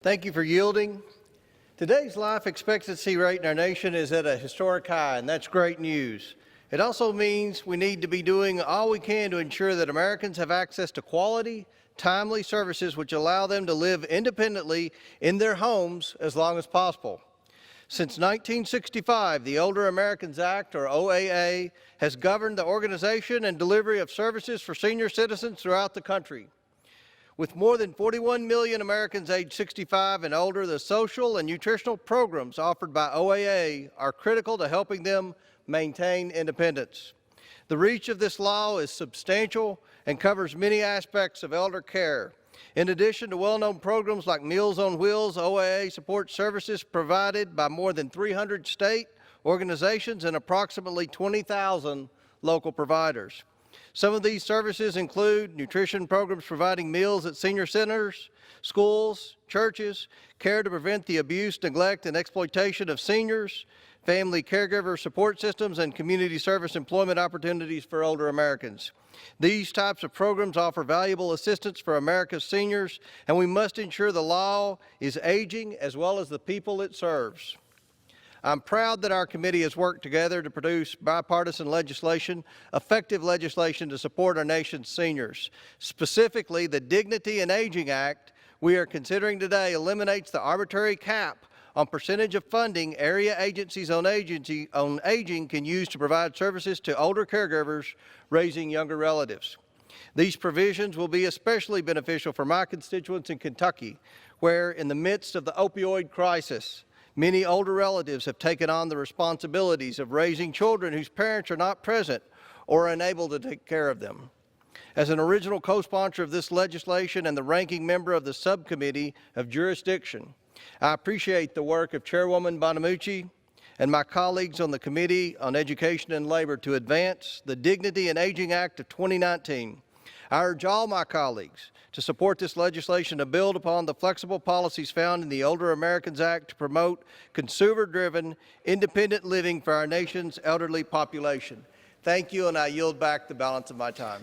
Thank you for yielding. Today's life expectancy rate in our nation is at a historic high, and that's great news. It also means we need to be doing all we can to ensure that Americans have access to quality, timely services which allow them to live independently in their homes as long as possible. Since 1965, the Older Americans Act, or OAA, has governed the organization and delivery of services for senior citizens throughout the country. With more than 41 million Americans aged 65 and older, the social and nutritional programs offered by OAA are critical to helping them maintain independence. The reach of this law is substantial and covers many aspects of elder care. In addition to well-known programs like Meals on Wheels, OAA supports services provided by more than 300 state organizations and approximately 20,000 local providers. Some of these services include nutrition programs providing meals at senior centers, schools, churches, care to prevent the abuse, neglect, and exploitation of seniors, family caregiver support systems, and community service employment opportunities for older Americans. These types of programs offer valuable assistance for America's seniors, and we must ensure the law is aging as well as the people it serves. I'm proud that our committee has worked together to produce bipartisan legislation, effective legislation to support our nation's seniors. Specifically, the Dignity in Aging Act we are considering today eliminates the arbitrary cap on percentage of funding area agencies on aging can use to provide services to older caregivers raising younger relatives. These provisions will be especially beneficial for my constituents in Kentucky, where in the midst of the opioid crisis, many older relatives have taken on the responsibilities of raising children whose parents are not present or unable to take care of them. As an original co-sponsor of this legislation and the ranking member of the Subcommittee of Jurisdiction, I appreciate the work of Chairwoman Bonamucci and my colleagues on the Committee on Education and Labor to advance the Dignity in Aging Act of 2019. I urge all my colleagues to support this legislation to build upon the flexible policies found in the Older Americans Act to promote consumer-driven, independent living for our nation's elderly population. Thank you, and I yield back the balance of my time.